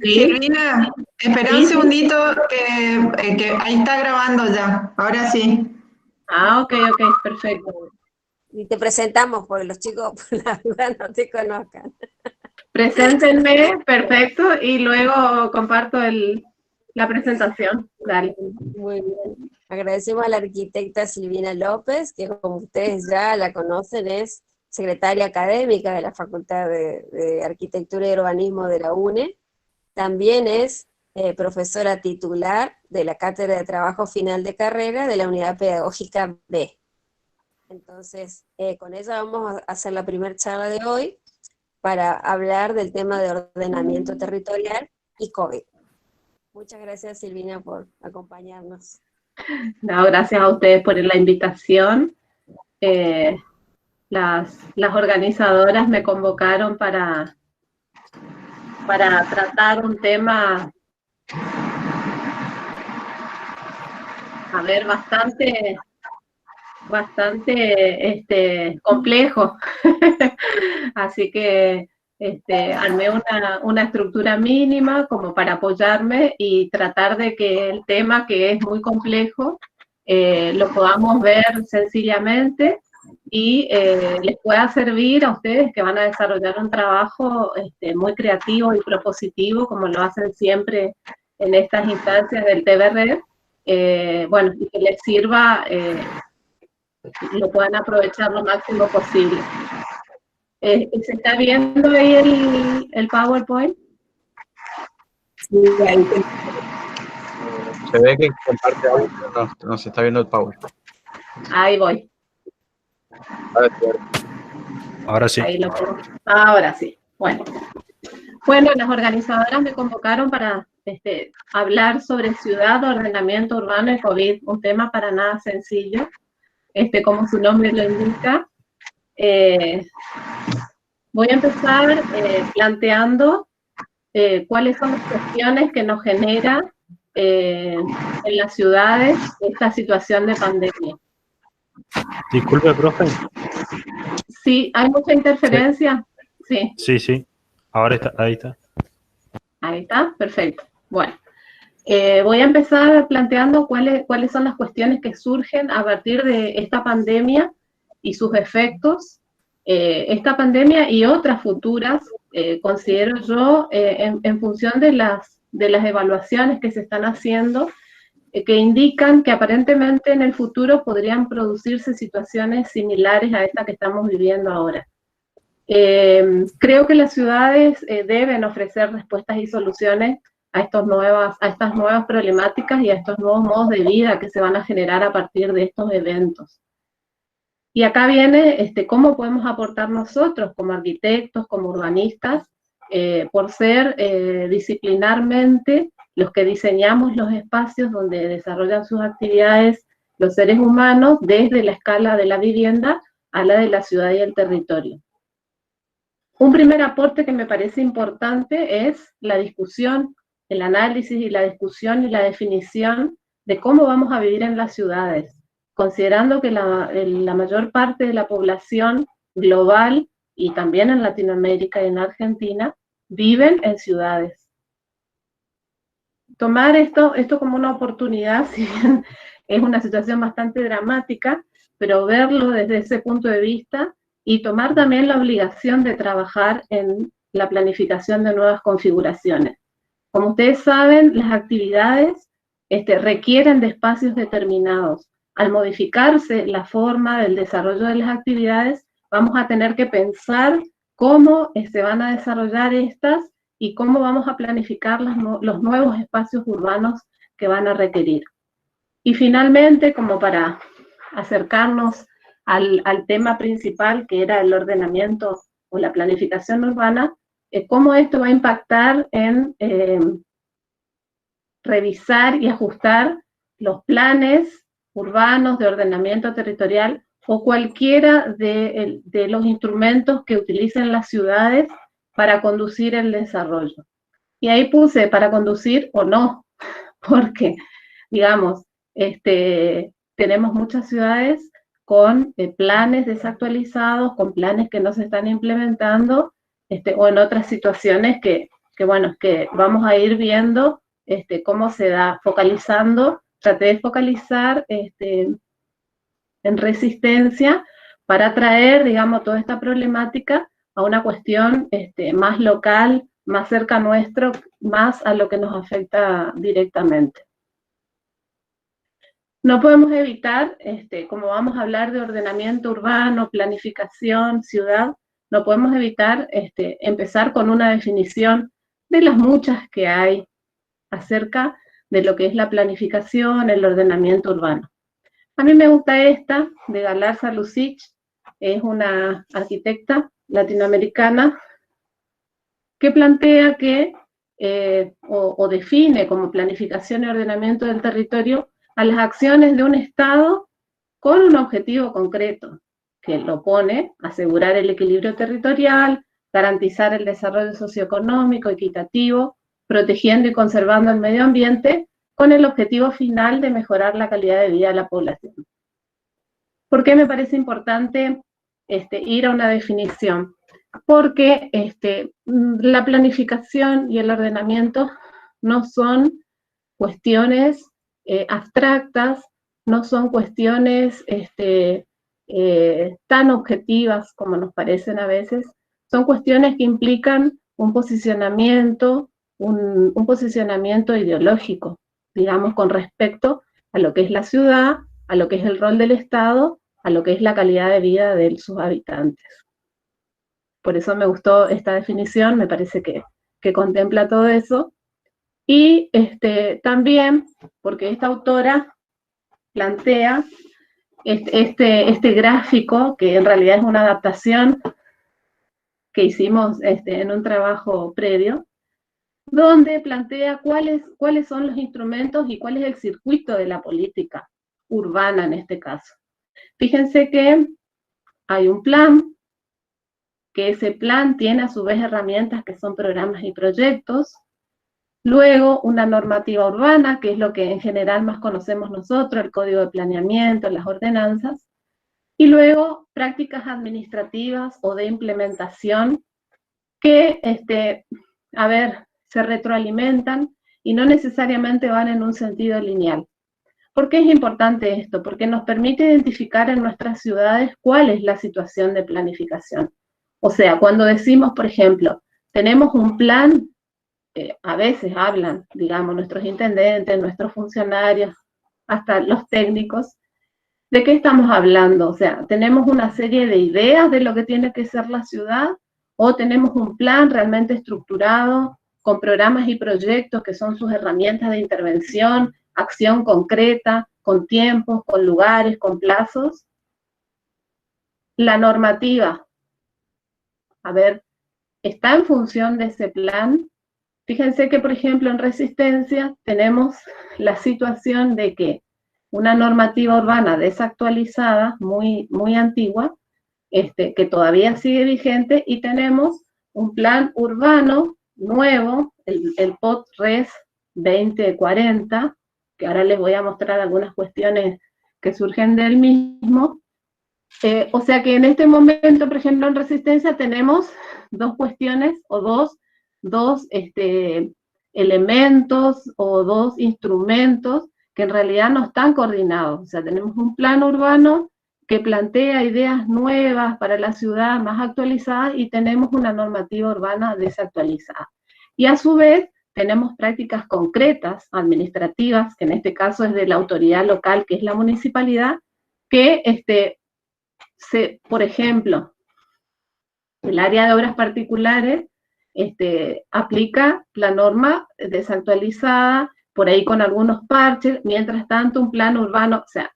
¿Sí? Silvina, espera un Sí, sí. segundito que ahí está grabando ya. Ahora sí. Ah, ok, ok, perfecto. Y te presentamos porque los chicos por la duda no te conozcan. Preséntenme, perfecto, y luego comparto la presentación. Dale. Muy bien. Agradecemos a la arquitecta Silvina López, que como ustedes ya la conocen, es secretaria académica de la Facultad de Arquitectura y Urbanismo de la UNE. También es profesora titular de la Cátedra de Trabajo Final de Carrera de la Unidad Pedagógica B. Entonces, con ella vamos a hacer la primera charla de hoy para hablar del tema de ordenamiento territorial y COVID. Muchas gracias, Silvina, por acompañarnos. No, gracias a ustedes por la invitación. Las organizadoras me convocaron para tratar un tema, a ver, bastante complejo. Así que armé una estructura mínima como para apoyarme y tratar de que el tema, que es muy complejo, lo podamos ver sencillamente y les pueda servir a ustedes que van a desarrollar un trabajo muy creativo y propositivo, como lo hacen siempre en estas instancias del TBR. Bueno, y que les sirva, lo puedan aprovechar lo máximo posible. ¿Se está viendo ahí el PowerPoint? Sí, ahí Se ve que comparte audio, pero no se está viendo el PowerPoint. Ahí voy. Ahora sí. Ahí lo pongo. Ahora sí. Bueno, las organizadoras me convocaron para hablar sobre ciudad, ordenamiento urbano y COVID, un tema para nada sencillo, como su nombre lo indica. Voy a empezar planteando cuáles son las cuestiones que nos genera en las ciudades esta situación de pandemia. Disculpe, profe. Sí, ¿hay mucha interferencia? Sí. Sí. Ahora está, ahí está. Ahí está, perfecto. Bueno, voy a empezar planteando cuáles son las cuestiones que surgen a partir de esta pandemia y sus efectos. Esta pandemia y otras futuras, considero yo, en función de las evaluaciones que se están haciendo, que indican que aparentemente en el futuro podrían producirse situaciones similares a esta que estamos viviendo ahora. Creo que las ciudades deben ofrecer respuestas y soluciones a estas nuevas problemáticas y a estos nuevos modos de vida que se van a generar a partir de estos eventos. Y acá viene cómo podemos aportar nosotros como arquitectos, como urbanistas, por ser disciplinarmente los que diseñamos los espacios donde desarrollan sus actividades los seres humanos, desde la escala de la vivienda a la de la ciudad y el territorio. Un primer aporte que me parece importante es la discusión, el análisis y la discusión y la definición de cómo vamos a vivir en las ciudades, considerando que la mayor parte de la población global y también en Latinoamérica y en Argentina viven en ciudades. Tomar esto como una oportunidad, si bien es una situación bastante dramática, pero verlo desde ese punto de vista y tomar también la obligación de trabajar en la planificación de nuevas configuraciones. Como ustedes saben, las actividades requieren de espacios determinados. Al modificarse la forma del desarrollo de las actividades, vamos a tener que pensar cómo se van a desarrollar estas y cómo vamos a planificar los nuevos espacios urbanos que van a requerir. Y finalmente, como para acercarnos al tema principal, que era el ordenamiento o la planificación urbana, cómo esto va a impactar en revisar y ajustar los planes urbanos de ordenamiento territorial o cualquiera de los instrumentos que utilicen las ciudades para conducir el desarrollo. Y ahí puse para conducir o no, porque, digamos, tenemos muchas ciudades con planes desactualizados, con planes que no se están implementando, o en otras situaciones que bueno, que vamos a ir viendo cómo se da, focalizando, traté de focalizar en resistencia para traer, digamos, toda esta problemática a una cuestión más local, más cerca nuestro, más a lo que nos afecta directamente. No podemos evitar, como vamos a hablar de ordenamiento urbano, planificación, ciudad, no podemos evitar empezar con una definición de las muchas que hay acerca de lo que es la planificación, el ordenamiento urbano. A mí me gusta esta, de Galarza Lucic, es una arquitecta latinoamericana que plantea que, o define como planificación y ordenamiento del territorio a las acciones de un Estado con un objetivo concreto, que lo pone asegurar el equilibrio territorial, garantizar el desarrollo socioeconómico equitativo, protegiendo y conservando el medio ambiente, con el objetivo final de mejorar la calidad de vida de la población. ¿Por qué me parece importante ir a una definición? Porque la planificación y el ordenamiento no son cuestiones abstractas, no son cuestiones tan objetivas como nos parecen a veces, son cuestiones que implican un posicionamiento ideológico, digamos, con respecto a lo que es la ciudad, a lo que es el rol del Estado, a lo que es la calidad de vida de sus habitantes. Por eso me gustó esta definición, me parece que contempla todo eso. Y también porque esta autora plantea este gráfico, que en realidad es una adaptación que hicimos en un trabajo previo, donde plantea cuáles son los instrumentos y cuál es el circuito de la política urbana en este caso. Fíjense que hay un plan, que ese plan tiene a su vez herramientas que son programas y proyectos, luego una normativa urbana, que es lo que en general más conocemos nosotros, el código de planeamiento, las ordenanzas, y luego prácticas administrativas o de implementación que, se retroalimentan y no necesariamente van en un sentido lineal. ¿Por qué es importante esto? Porque nos permite identificar en nuestras ciudades cuál es la situación de planificación. O sea, cuando decimos, por ejemplo, tenemos un plan, a veces hablan, digamos, nuestros intendentes, nuestros funcionarios, hasta los técnicos, ¿de qué estamos hablando? O sea, ¿tenemos una serie de ideas de lo que tiene que ser la ciudad? ¿O tenemos un plan realmente estructurado, con programas y proyectos que son sus herramientas de intervención, acción concreta, con tiempos, con lugares, con plazos? La normativa, ¿está en función de ese plan? Fíjense que, por ejemplo, en Resistencia tenemos la situación de que una normativa urbana desactualizada, muy, muy antigua, que todavía sigue vigente, y tenemos un plan urbano nuevo, el POT-RES 2040, que ahora les voy a mostrar algunas cuestiones que surgen del mismo. O sea que en este momento, por ejemplo, en Resistencia tenemos dos cuestiones o dos elementos o dos instrumentos que en realidad no están coordinados. O sea, tenemos un plan urbano que plantea ideas nuevas para la ciudad, más actualizadas, y tenemos una normativa urbana desactualizada. Y a su vez tenemos prácticas concretas, administrativas, que en este caso es de la autoridad local, que es la municipalidad, que por ejemplo, el área de obras particulares aplica la norma desactualizada, por ahí con algunos parches, mientras tanto un plan urbano, o sea,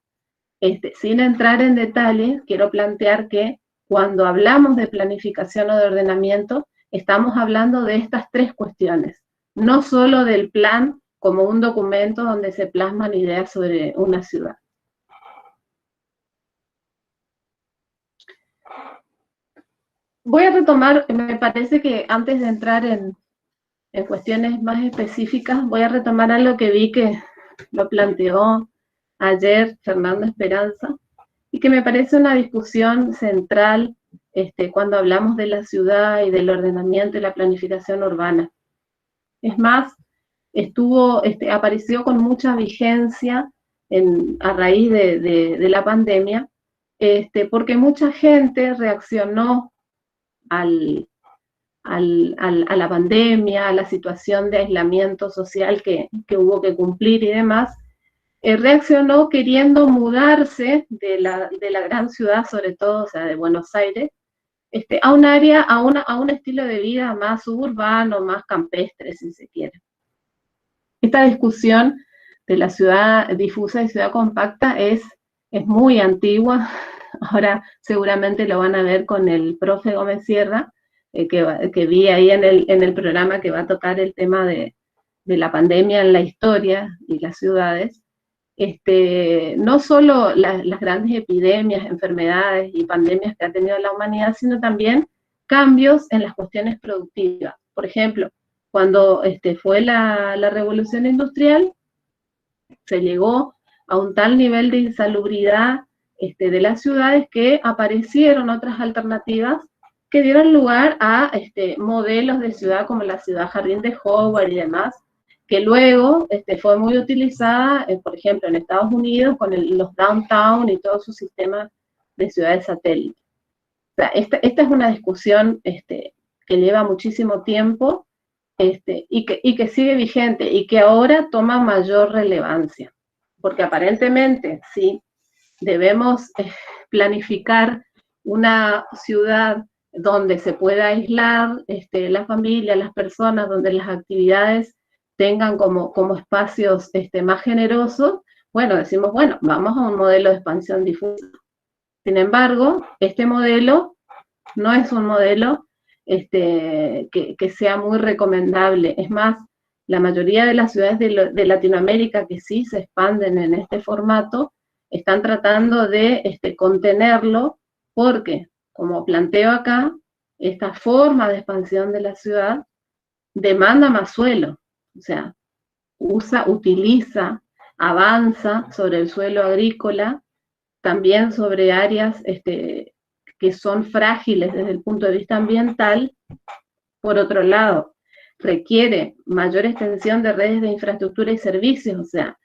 sin entrar en detalles, quiero plantear que cuando hablamos de planificación o de ordenamiento, estamos hablando de estas tres cuestiones, no solo del plan como un documento donde se plasman ideas sobre una ciudad. Voy a retomar, me parece que antes de entrar en cuestiones más específicas, voy a retomar algo que vi que lo planteó ayer Fernando Esperanza, y que me parece una discusión central cuando hablamos de la ciudad y del ordenamiento y la planificación urbana. Es más, apareció con mucha vigencia a raíz de la pandemia, porque mucha gente reaccionó a la pandemia, a la situación de aislamiento social que hubo que cumplir y demás, reaccionó queriendo mudarse de la gran ciudad, sobre todo, o sea, de Buenos Aires, a un área, a un estilo de vida más suburbano, más campestre, si se quiere. Esta discusión de la ciudad difusa y ciudad compacta es muy antigua. Ahora seguramente lo van a ver con el profe Gómez Sierra, que vi ahí en el programa, que va a tocar el tema de la pandemia en la historia y las ciudades. No solo las grandes epidemias, enfermedades y pandemias que ha tenido la humanidad, sino también cambios en las cuestiones productivas. Por ejemplo, cuando fue la revolución industrial, se llegó a un tal nivel de insalubridad de las ciudades que aparecieron otras alternativas que dieron lugar a modelos de ciudad como la ciudad Jardín de Howard y demás, que luego fue muy utilizada, por ejemplo, en Estados Unidos con los downtown y todo su sistema de ciudades satélites. O sea, esta es una discusión que lleva muchísimo tiempo y que sigue vigente y que ahora toma mayor relevancia, porque aparentemente sí, debemos planificar una ciudad donde se pueda aislar la familia, las personas, donde las actividades tengan como espacios más generosos. Bueno, decimos, bueno, vamos a un modelo de expansión difusa. Sin embargo, este modelo no es un modelo que sea muy recomendable. Es más, la mayoría de las ciudades de Latinoamérica que sí se expanden en este formato, están tratando de contenerlo, porque, como planteo acá, esta forma de expansión de la ciudad demanda más suelo. O sea, utiliza, avanza sobre el suelo agrícola, también sobre áreas que son frágiles desde el punto de vista ambiental. Por otro lado, requiere mayor extensión de redes de infraestructura y servicios, o sea,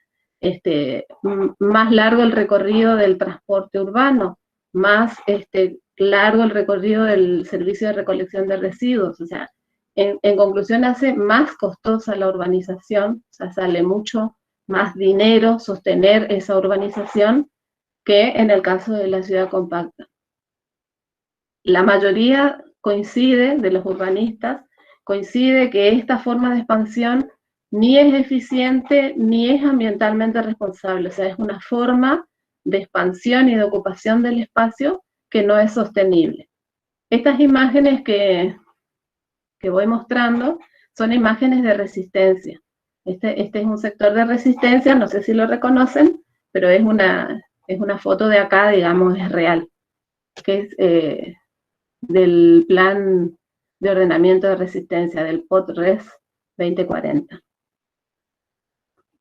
más largo el recorrido del transporte urbano, más largo el recorrido del servicio de recolección de residuos. O sea, en conclusión, hace más costosa la urbanización, o sea, sale mucho más dinero sostener esa urbanización que en el caso de la ciudad compacta. La mayoría coincide, de los urbanistas, coincide que esta forma de expansión ni es eficiente ni es ambientalmente responsable. O sea, es una forma de expansión y de ocupación del espacio que no es sostenible. Estas imágenes que voy mostrando son imágenes de resistencia. Este es un sector de resistencia, no sé si lo reconocen, pero es una foto de acá, digamos, es real, que es del Plan de Ordenamiento de Resistencia, del POT-RES 2040.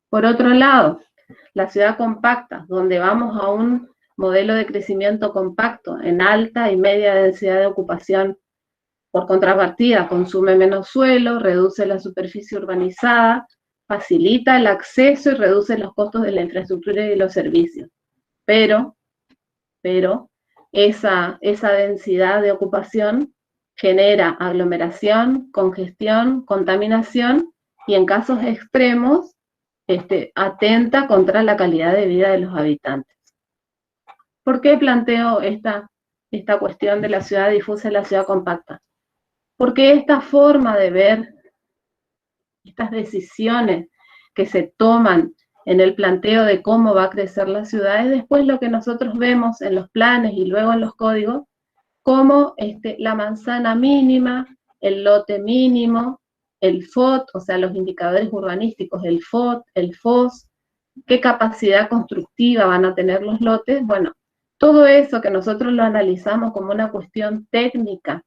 Por otro lado, la ciudad compacta, donde vamos a un modelo de crecimiento compacto en alta y media densidad de ocupación. Por contrapartida, consume menos suelo, reduce la superficie urbanizada, facilita el acceso y reduce los costos de la infraestructura y de los servicios. Pero esa densidad de ocupación genera aglomeración, congestión, contaminación y en casos extremos atenta contra la calidad de vida de los habitantes. ¿Por qué planteo esta cuestión de la ciudad difusa y la ciudad compacta? Porque esta forma de ver, estas decisiones que se toman en el planteo de cómo va a crecer la ciudad, es después lo que nosotros vemos en los planes y luego en los códigos, como la manzana mínima, el lote mínimo, el FOT, o sea, los indicadores urbanísticos, el FOT, el FOS, qué capacidad constructiva van a tener los lotes. Bueno, todo eso que nosotros lo analizamos como una cuestión técnica,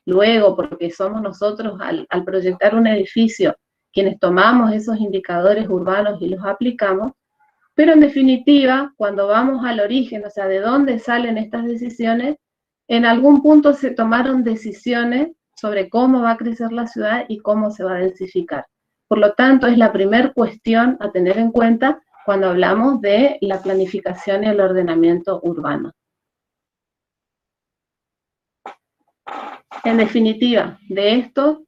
luego, porque somos nosotros al proyectar un edificio quienes tomamos esos indicadores urbanos y los aplicamos, pero en definitiva, cuando vamos al origen, o sea, de dónde salen estas decisiones, en algún punto se tomaron decisiones sobre cómo va a crecer la ciudad y cómo se va a densificar. Por lo tanto, es la primera cuestión a tener en cuenta cuando hablamos de la planificación y el ordenamiento urbano. En definitiva, de esto,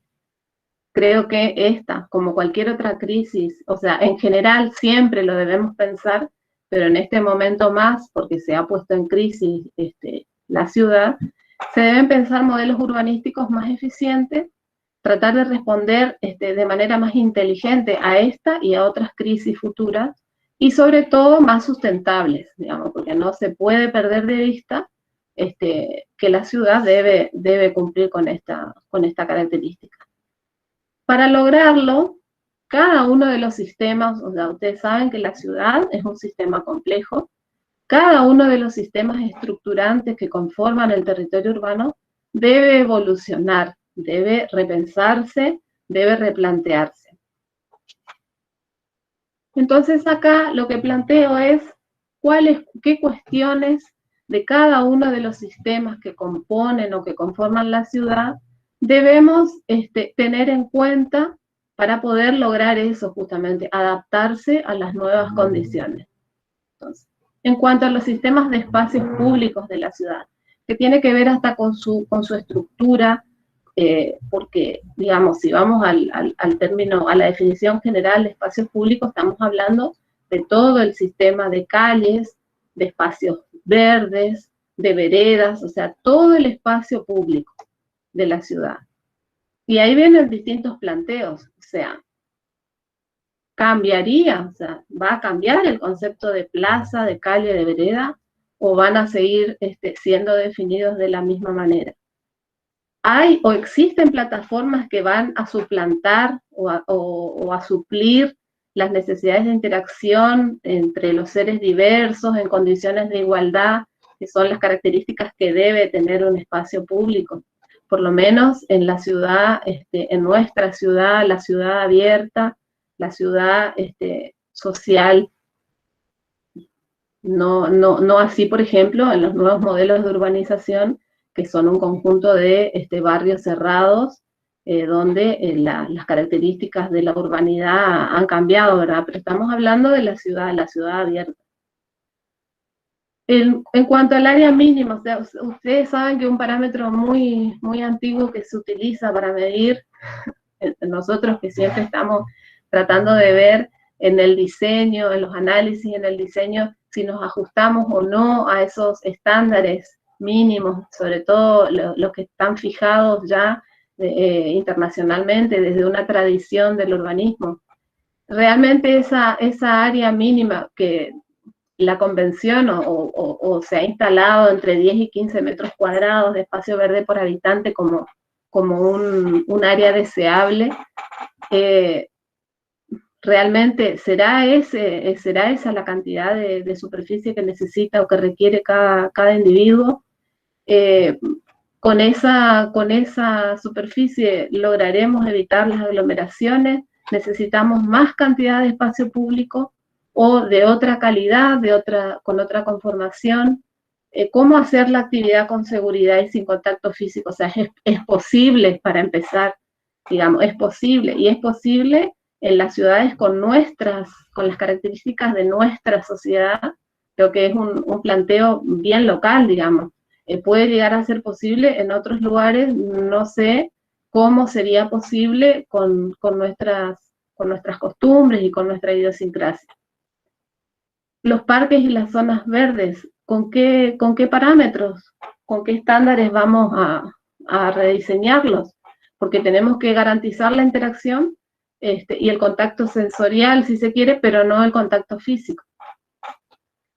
creo que esta, como cualquier otra crisis, o sea, en general siempre lo debemos pensar, pero en este momento más, porque se ha puesto en crisis la ciudad, se deben pensar modelos urbanísticos más eficientes, tratar de responder de manera más inteligente a esta y a otras crisis futuras, y sobre todo más sustentables, digamos, porque no se puede perder de vista que la ciudad debe cumplir con esta característica. Para lograrlo, cada uno de los sistemas, o sea, ustedes saben que la ciudad es un sistema complejo, cada uno de los sistemas estructurantes que conforman el territorio urbano debe evolucionar, debe repensarse, debe replantearse. Entonces acá lo que planteo es qué cuestiones de cada uno de los sistemas que componen o que conforman la ciudad debemos tener en cuenta para poder lograr eso justamente, adaptarse a las nuevas condiciones. Entonces, en cuanto a los sistemas de espacios públicos de la ciudad, que tiene que ver hasta con su estructura, porque, digamos, si vamos al término, a la definición general de espacios públicos, estamos hablando de todo el sistema de calles, de espacios verdes, de veredas, o sea, todo el espacio público de la ciudad. Y ahí vienen distintos planteos, o sea, cambiaría, o sea, ¿va a cambiar el concepto de plaza, de calle, de vereda, o van a seguir siendo definidos de la misma manera? ¿Hay o existen plataformas que van a suplantar o a suplir las necesidades de interacción entre los seres diversos en condiciones de igualdad, que son las características que debe tener un espacio público? Por lo menos en la ciudad, en nuestra ciudad, la ciudad abierta, la ciudad social, no así, por ejemplo, en los nuevos modelos de urbanización, que son un conjunto de barrios cerrados, donde las características de la urbanidad han cambiado, ¿verdad? Pero estamos hablando de la ciudad abierta. En cuanto al área mínima, o sea, ustedes saben que un parámetro muy, muy antiguo que se utiliza para medir, nosotros que siempre estamos tratando de ver en el diseño, en los análisis, en el diseño, si nos ajustamos o no a esos estándares mínimos, sobre todo los que están fijados ya internacionalmente desde una tradición del urbanismo. Realmente esa área mínima que la convención o se ha instalado entre 10 y 15 metros cuadrados de espacio verde por habitante como un área deseable, realmente ¿será esa la cantidad de superficie que necesita o que requiere cada individuo? Con esa superficie lograremos evitar las aglomeraciones, necesitamos más cantidad de espacio público o de otra calidad, con otra conformación. ¿Cómo hacer la actividad con seguridad y sin contacto físico? O sea, es posible, para empezar, digamos, es posible, y es posible en las ciudades con las características de nuestra sociedad. Creo que es un planteo bien local, digamos. Puede llegar a ser posible en otros lugares, no sé cómo sería posible con nuestras costumbres y con nuestra idiosincrasia. Los parques y las zonas verdes, ¿con qué parámetros, con qué estándares vamos a rediseñarlos? Porque tenemos que garantizar la interacción y el contacto sensorial, si se quiere, pero no el contacto físico.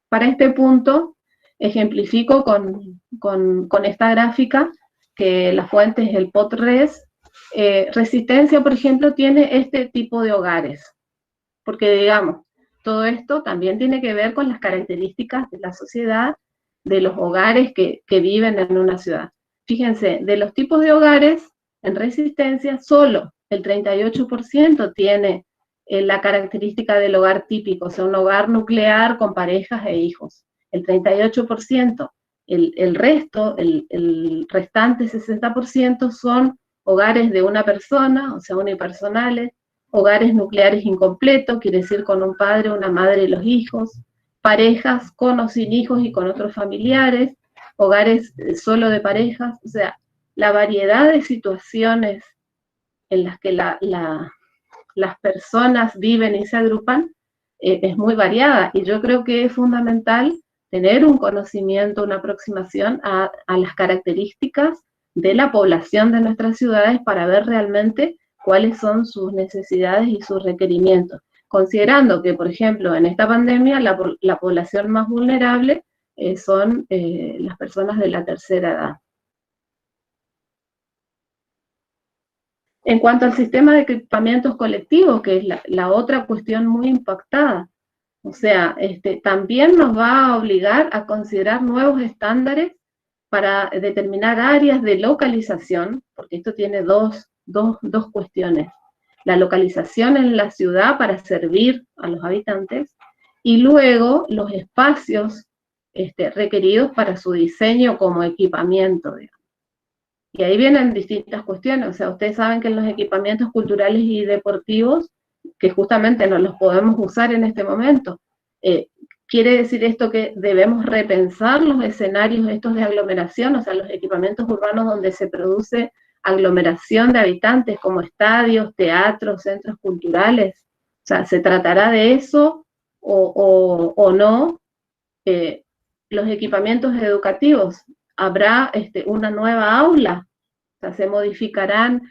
Para este punto, ejemplifico con esta gráfica, que la fuente es el POTRES. Resistencia, por ejemplo, tiene este tipo de hogares, porque digamos, todo esto también tiene que ver con las características de la sociedad, de los hogares que viven en una ciudad. Fíjense, de los tipos de hogares en Resistencia, solo el 38% tiene la característica del hogar típico, o sea, un hogar nuclear con parejas e hijos. El 38%. El resto, el restante 60% son hogares de una persona, o sea, unipersonales, hogares nucleares incompletos, quiere decir con un padre, una madre y los hijos, parejas con o sin hijos y con otros familiares, hogares solo de parejas, o sea, la variedad de situaciones en las que las personas viven y se agrupan es muy variada, y yo creo que es fundamental tener un conocimiento, una aproximación a las características de la población de nuestras ciudades para ver realmente cuáles son sus necesidades y sus requerimientos, considerando que, por ejemplo, en esta pandemia la población más vulnerable son las personas de la tercera edad. En cuanto al sistema de equipamientos colectivos, que es la otra cuestión muy impactada, o sea, también nos va a obligar a considerar nuevos estándares para determinar áreas de localización, porque esto tiene dos cuestiones. La localización en la ciudad para servir a los habitantes, y luego los espacios requeridos para su diseño como equipamiento, digamos. Y ahí vienen distintas cuestiones, o sea, ustedes saben que en los equipamientos culturales y deportivos, que justamente no los podemos usar en este momento, quiere decir esto que debemos repensar los escenarios estos de aglomeración, o sea, los equipamientos urbanos donde se produce aglomeración de habitantes, como estadios, teatros, centros culturales. O sea, ¿se tratará de eso o no? Los equipamientos educativos, ¿habrá una nueva aula? O sea, ¿se modificarán?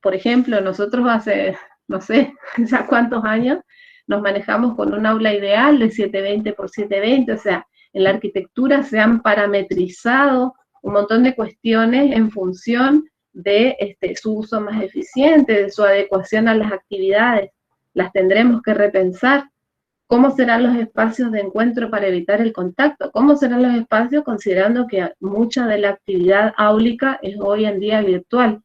Por ejemplo, nosotros hace, no sé, ya cuántos años, nos manejamos con un aula ideal de 720 por 720, o sea, en la arquitectura se han parametrizado un montón de cuestiones en función de su uso más eficiente, de su adecuación a las actividades. Las tendremos que repensar. ¿Cómo serán los espacios de encuentro para evitar el contacto? ¿Cómo serán los espacios considerando que mucha de la actividad áulica es hoy en día virtual?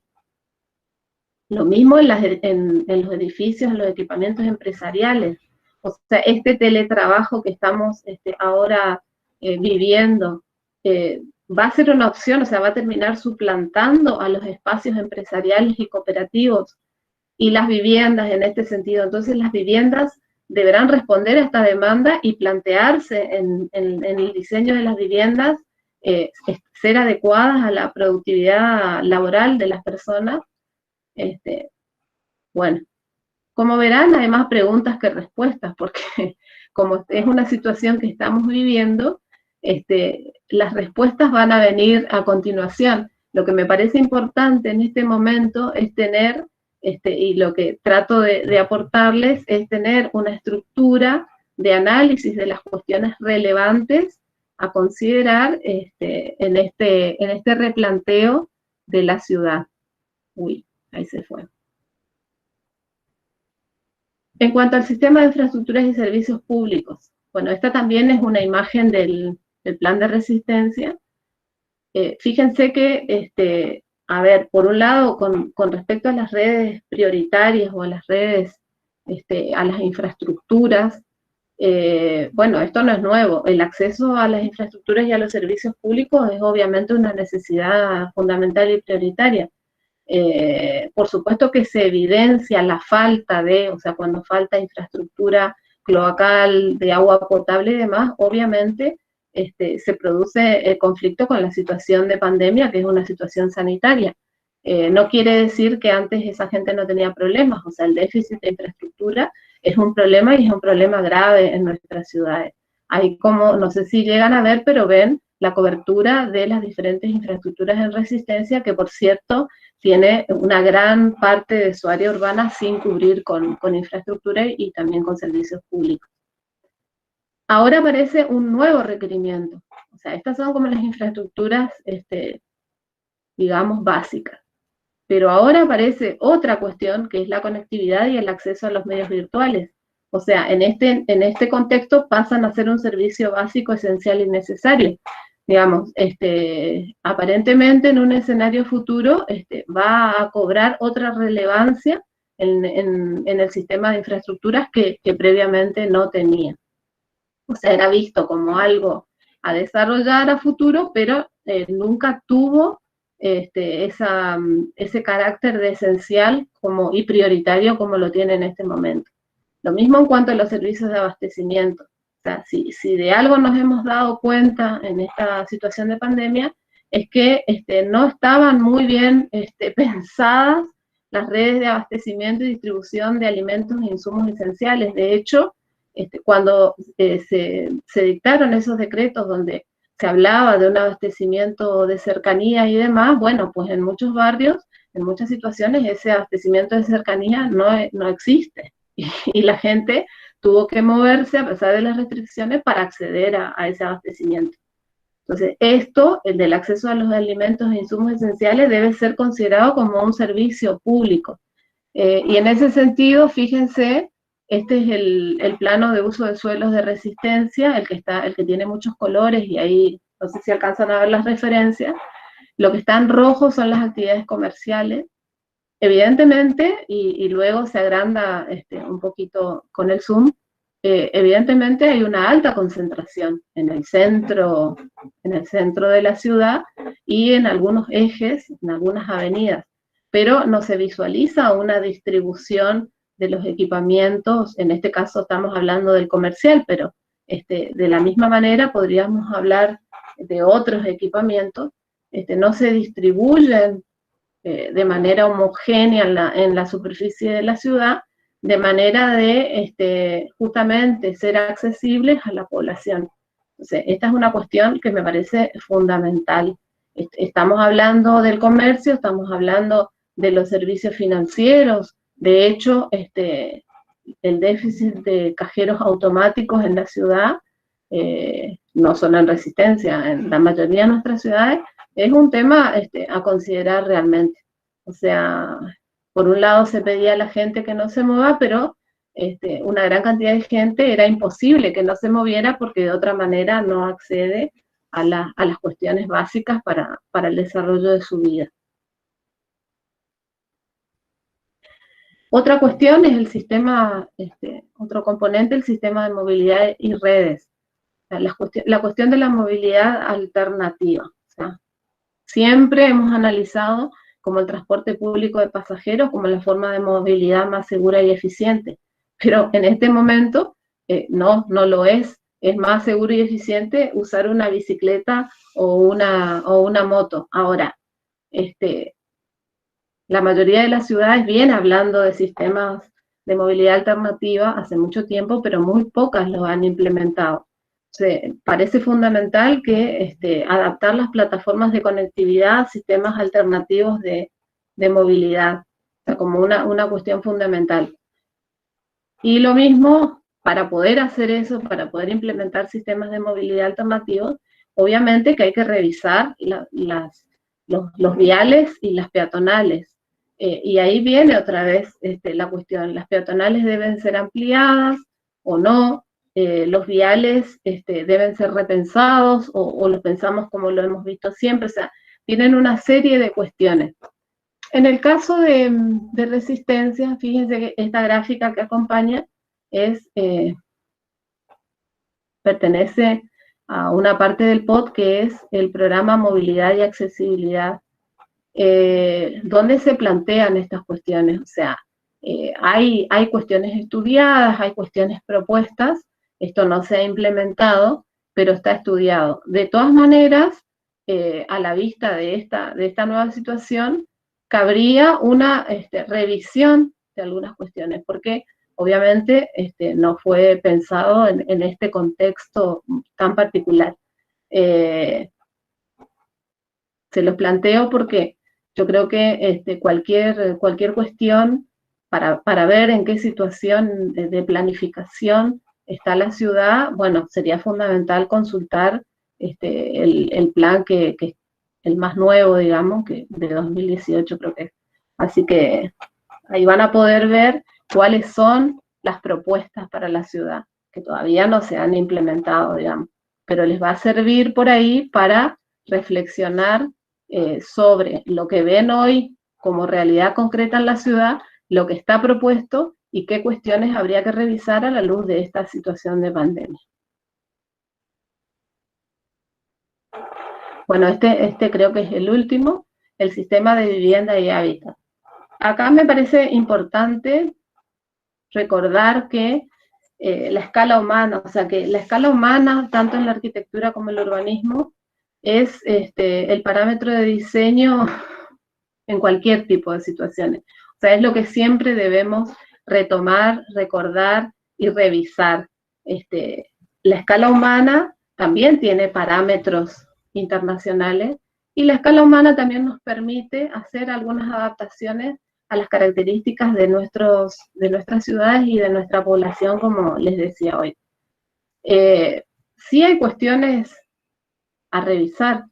Lo mismo en los edificios, en los equipamientos empresariales. O sea, este teletrabajo que estamos ahora viviendo va a ser una opción, o sea, va a terminar suplantando a los espacios empresariales y cooperativos y las viviendas en este sentido. Entonces las viviendas deberán responder a esta demanda y plantearse en el diseño de las viviendas ser adecuadas a la productividad laboral de las personas. Bueno, como verán, hay más preguntas que respuestas, porque como es una situación que estamos viviendo, las respuestas van a venir a continuación. Lo que me parece importante en este momento es tener, y lo que trato de aportarles, es tener una estructura de análisis de las cuestiones relevantes a considerar en este replanteo de la ciudad. Uy, ahí se fue. En cuanto al sistema de infraestructuras y servicios públicos, bueno, esta también es una imagen del plan de resistencia. Fíjense que, a ver, por un lado, con respecto a las redes prioritarias o a las redes, a las infraestructuras, bueno, esto no es nuevo. El acceso a las infraestructuras y a los servicios públicos es obviamente una necesidad fundamental y prioritaria. Por supuesto que se evidencia la falta o sea, cuando falta infraestructura cloacal, de agua potable y demás, obviamente se produce el conflicto con la situación de pandemia, que es una situación sanitaria. No quiere decir que antes esa gente no tenía problemas, o sea, el déficit de infraestructura es un problema y es un problema grave en nuestras ciudades. Hay como, no sé si llegan a ver, pero ven la cobertura de las diferentes infraestructuras en resistencia, que por cierto tiene una gran parte de su área urbana sin cubrir con infraestructura y también con servicios públicos. Ahora aparece un nuevo requerimiento, o sea, estas son como las infraestructuras, digamos, básicas. Pero ahora aparece otra cuestión, que es la conectividad y el acceso a los medios virtuales. O sea, en este contexto pasan a ser un servicio básico, esencial y necesario. Digamos, aparentemente en un escenario futuro va a cobrar otra relevancia en el sistema de infraestructuras que previamente no tenía. O sea, era visto como algo a desarrollar a futuro, pero nunca tuvo ese carácter de esencial y prioritario como lo tiene en este momento. Lo mismo en cuanto a los servicios de abastecimiento. O sea, si de algo nos hemos dado cuenta en esta situación de pandemia, es que no estaban muy bien pensadas las redes de abastecimiento y distribución de alimentos e insumos esenciales. De hecho, cuando se dictaron esos decretos donde se hablaba de un abastecimiento de cercanía y demás, bueno, pues en muchos barrios, en muchas situaciones, ese abastecimiento de cercanía no existe. Y la gente tuvo que moverse a pesar de las restricciones para acceder a ese abastecimiento. Entonces, el del acceso a los alimentos e insumos esenciales debe ser considerado como un servicio público. Y en ese sentido, fíjense, este es el plano de uso de suelos de resistencia, el que tiene muchos colores, y ahí no sé si alcanzan a ver las referencias. Lo que está en rojo son las actividades comerciales. Evidentemente, y luego se agranda un poquito con el zoom, evidentemente hay una alta concentración en el centro de la ciudad y en algunos ejes, en algunas avenidas, pero no se visualiza una distribución de los equipamientos. En este caso estamos hablando del comercial, pero de la misma manera podríamos hablar de otros equipamientos. No se distribuyen de manera homogénea en la superficie de la ciudad, de manera de justamente ser accesibles a la población. Entonces, esta es una cuestión que me parece fundamental. Estamos hablando del comercio, estamos hablando de los servicios financieros. De hecho, el déficit de cajeros automáticos en la ciudad, no solo en Resistencia, en la mayoría de nuestras ciudades, es un tema a considerar realmente. O sea, por un lado se pedía a la gente que no se mueva, pero una gran cantidad de gente era imposible que no se moviera porque de otra manera no accede a las cuestiones básicas para el desarrollo de su vida. Otra cuestión es el sistema, otro componente, el sistema de movilidad y redes. O sea, la cuestión de la movilidad alternativa. O sea, siempre hemos analizado como el transporte público de pasajeros como la forma de movilidad más segura y eficiente, pero en este momento no lo es. Es más seguro y eficiente usar una bicicleta o una moto. Ahora, la mayoría de las ciudades viene hablando de sistemas de movilidad alternativa hace mucho tiempo, pero muy pocas los han implementado. Parece fundamental que adaptar las plataformas de conectividad a sistemas alternativos de movilidad, o sea, como una cuestión fundamental. Y lo mismo, para poder hacer eso, para poder implementar sistemas de movilidad alternativos, obviamente que hay que revisar los viales y las peatonales. Y ahí viene otra vez la cuestión, las peatonales deben ser ampliadas o no. Los viales deben ser repensados o los pensamos como lo hemos visto siempre. O sea, tienen una serie de cuestiones. En el caso de Resistencia, fíjense que esta gráfica que acompaña pertenece a una parte del POT que es el programa Movilidad y Accesibilidad, donde se plantean estas cuestiones. O sea, hay cuestiones estudiadas, hay cuestiones propuestas. Esto no se ha implementado, pero está estudiado. De todas maneras, a la vista de esta nueva situación, cabría una revisión de algunas cuestiones, porque obviamente no fue pensado en este contexto tan particular. Se los planteo porque yo creo que cualquier cuestión para ver en qué situación de planificación está la ciudad, bueno, sería fundamental consultar el plan que el más nuevo, digamos, que de 2018 creo que es. Así que ahí van a poder ver cuáles son las propuestas para la ciudad, que todavía no se han implementado, digamos, pero les va a servir por ahí para reflexionar sobre lo que ven hoy como realidad concreta en la ciudad, lo que está propuesto y qué cuestiones habría que revisar a la luz de esta situación de pandemia. Bueno, este creo que es el último. el sistema de vivienda y hábitat. Acá me parece importante recordar que la escala humana, o sea, que la escala humana, tanto en la arquitectura como en el urbanismo, es el parámetro de diseño en cualquier tipo de situaciones. O sea, es lo que siempre debemos retomar, recordar y revisar. La escala humana también tiene parámetros internacionales y la escala humana también nos permite hacer algunas adaptaciones a las características de nuestras ciudades y de nuestra población, como les decía hoy. Sí hay cuestiones a revisar,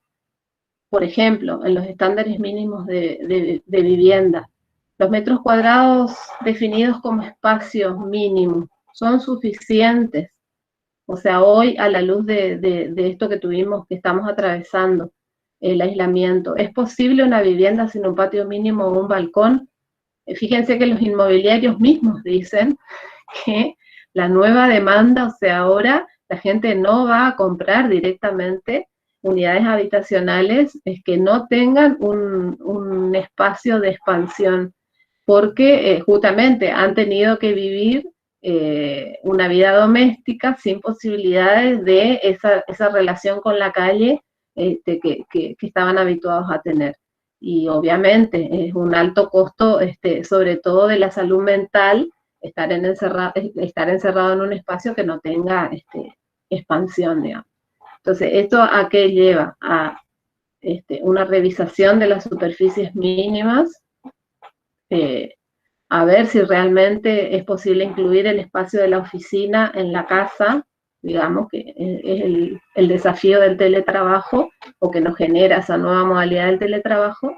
por ejemplo, en los estándares mínimos de vivienda. Los metros cuadrados definidos como espacios mínimos son suficientes. O sea, hoy a la luz de esto que estamos atravesando, el aislamiento, ¿es posible una vivienda sin un patio mínimo o un balcón? Fíjense que los inmobiliarios mismos dicen que la nueva demanda, o sea, ahora la gente no va a comprar directamente unidades habitacionales que no tengan un espacio de expansión, porque justamente han tenido que vivir una vida doméstica sin posibilidades de esa relación con la calle que estaban habituados a tener. Y obviamente es un alto costo, sobre todo de la salud mental, estar encerrado en un espacio que no tenga expansión, digamos. Entonces, ¿esto a qué lleva? A una revisación de las superficies mínimas, a ver si realmente es posible incluir el espacio de la oficina en la casa, digamos, que es el desafío del teletrabajo, o que nos genera esa nueva modalidad del teletrabajo,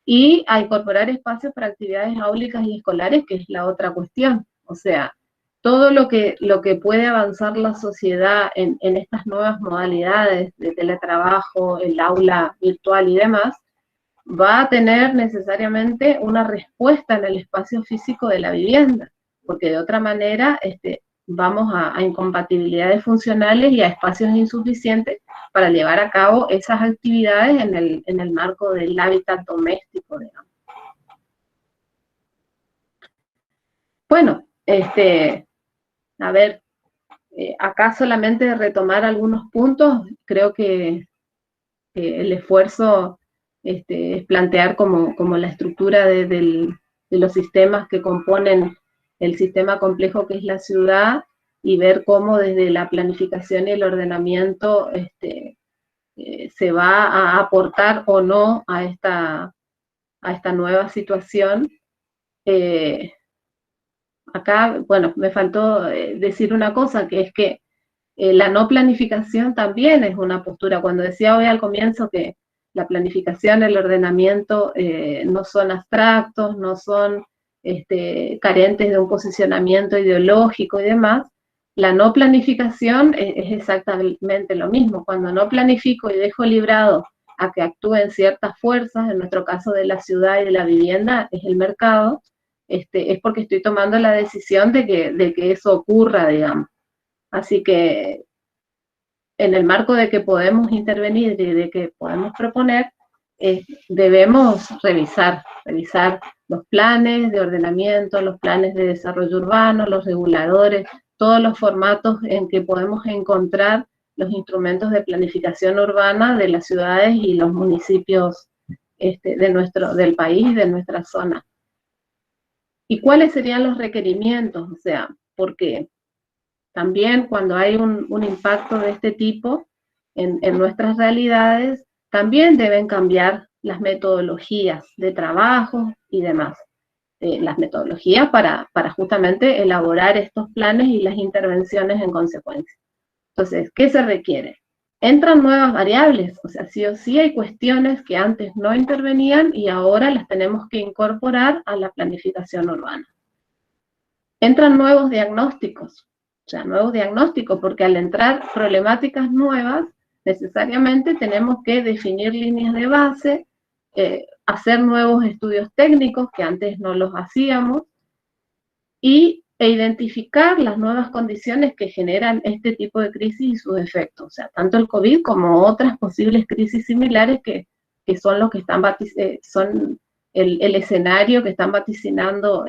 y a incorporar espacios para actividades áulicas y escolares, que es la otra cuestión. O sea, todo lo que puede avanzar la sociedad en estas nuevas modalidades de teletrabajo, el aula virtual y demás, va a tener necesariamente una respuesta en el espacio físico de la vivienda, porque de otra manera vamos a incompatibilidades funcionales y a espacios insuficientes para llevar a cabo esas actividades en el marco del hábitat doméstico, digamos. Bueno, a ver, acá solamente retomar algunos puntos. Creo que el esfuerzo es plantear como la estructura de los sistemas que componen el sistema complejo que es la ciudad, y ver cómo desde la planificación y el ordenamiento se va a aportar o no a esta nueva situación. Acá, bueno, me faltó decir una cosa, que es que la no planificación también es una postura. Cuando decía hoy al comienzo que la planificación, el ordenamiento no son abstractos, no son carentes de un posicionamiento ideológico y demás, la no planificación es exactamente lo mismo. Cuando no planifico y dejo librado a que actúen ciertas fuerzas, en nuestro caso de la ciudad y de la vivienda, es el mercado, es porque estoy tomando la decisión de que eso ocurra, digamos. Así que en el marco de que podemos intervenir y de que podemos proponer, debemos revisar los planes de ordenamiento, los planes de desarrollo urbano, los reguladores, todos los formatos en que podemos encontrar los instrumentos de planificación urbana de las ciudades y los municipios del país, de nuestra zona. ¿Y cuáles serían los requerimientos? O sea, porque también cuando hay un impacto de este tipo en nuestras realidades, también deben cambiar las metodologías de trabajo y demás. Las metodologías para justamente elaborar estos planes y las intervenciones en consecuencia. Entonces, ¿qué se requiere? Entran nuevas variables, o sea, sí o sí hay cuestiones que antes no intervenían y ahora las tenemos que incorporar a la planificación urbana. Entran nuevos diagnósticos, o sea, nuevos diagnósticos, porque al entrar problemáticas nuevas, necesariamente tenemos que definir líneas de base, hacer nuevos estudios técnicos que antes no los hacíamos, e identificar las nuevas condiciones que generan este tipo de crisis y sus efectos. O sea, tanto el COVID como otras posibles crisis similares que que son los que están son el escenario que están vaticinando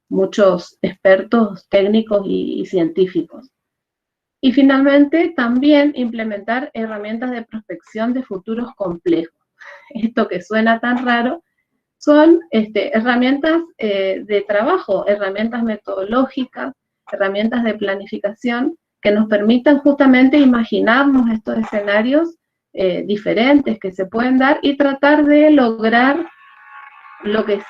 muchos expertos técnicos y científicos. Y finalmente, también implementar herramientas de prospección de futuros complejos. Esto que suena tan raro, son herramientas de trabajo, herramientas metodológicas, herramientas de planificación que nos permitan justamente imaginarnos estos escenarios diferentes que se pueden dar y tratar de lograr lo que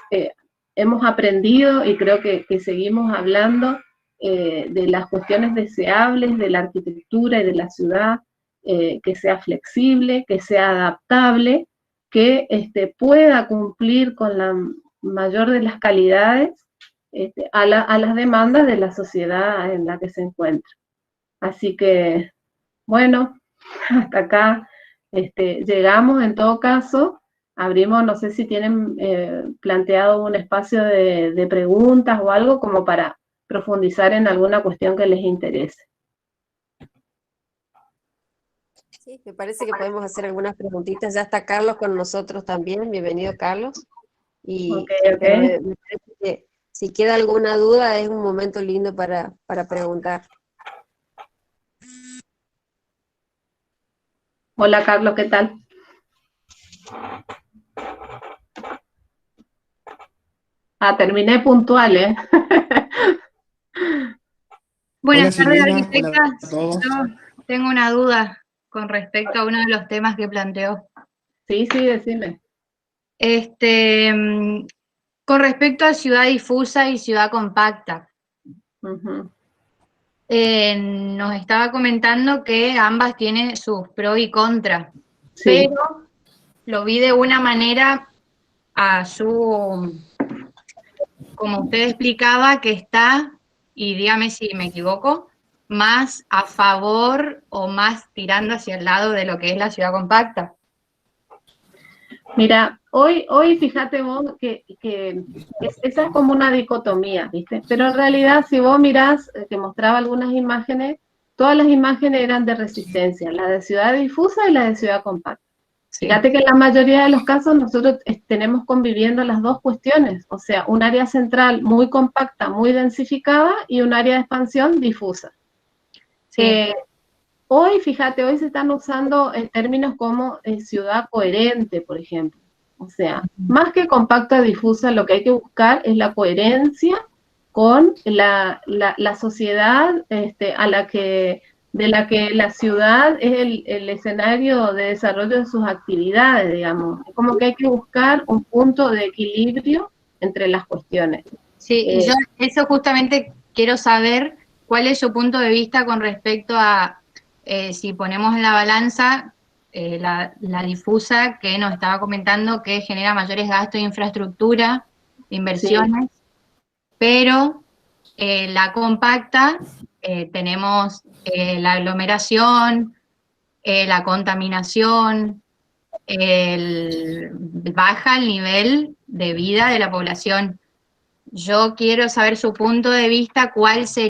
hemos aprendido y creo que seguimos hablando de las cuestiones deseables de la arquitectura y de la ciudad, que sea flexible, que sea adaptable, que pueda cumplir con la mayor de las calidades a las demandas de la sociedad en la que se encuentra. Así que, bueno, hasta acá llegamos. En todo caso, abrimos, no sé si tienen planteado un espacio de preguntas o algo como para profundizar en alguna cuestión que les interese. Sí, me parece que podemos hacer algunas preguntitas. Ya está Carlos con nosotros también. Bienvenido, Carlos. Y pero me parece que si queda alguna duda es un momento lindo para preguntar. Hola, Carlos, ¿qué tal? Terminé puntual, ¿eh? Buenas tardes, Silvina, arquitecta. hola a todos. Yo tengo una duda con respecto a uno de los temas que planteó. Sí, decime. Con respecto a ciudad difusa y ciudad compacta. Uh-huh. Nos estaba comentando que ambas tienen sus pros y contras, Sí. pero lo vi de una manera como usted explicaba, que está, y dígame si me equivoco, más a favor o más tirando hacia el lado de lo que es la ciudad compacta. Mira, hoy fíjate vos que esa es como una dicotomía, ¿viste? Pero en realidad, si vos mirás, te mostraba algunas imágenes, todas las imágenes eran de resistencia, la de ciudad difusa y la de ciudad compacta. Sí. Fíjate que en la mayoría de los casos nosotros tenemos conviviendo las dos cuestiones, o sea, un área central muy compacta, muy densificada, y un área de expansión difusa. Sí. Hoy, fíjate, hoy se están usando términos como ciudad coherente, por ejemplo. O sea, más que compacta difusa, lo que hay que buscar es la coherencia con la sociedad de la que la ciudad es el escenario de desarrollo de sus actividades, digamos. Es como que hay que buscar un punto de equilibrio entre las cuestiones. Sí, y yo eso justamente quiero saber cuál es su punto de vista con respecto a si ponemos en la balanza la difusa que nos estaba comentando que genera mayores gastos de infraestructura, de inversiones, sí. Pero la compacta tenemos la aglomeración, la contaminación, baja el nivel de vida de la población. Yo quiero saber su punto de vista, cuál sería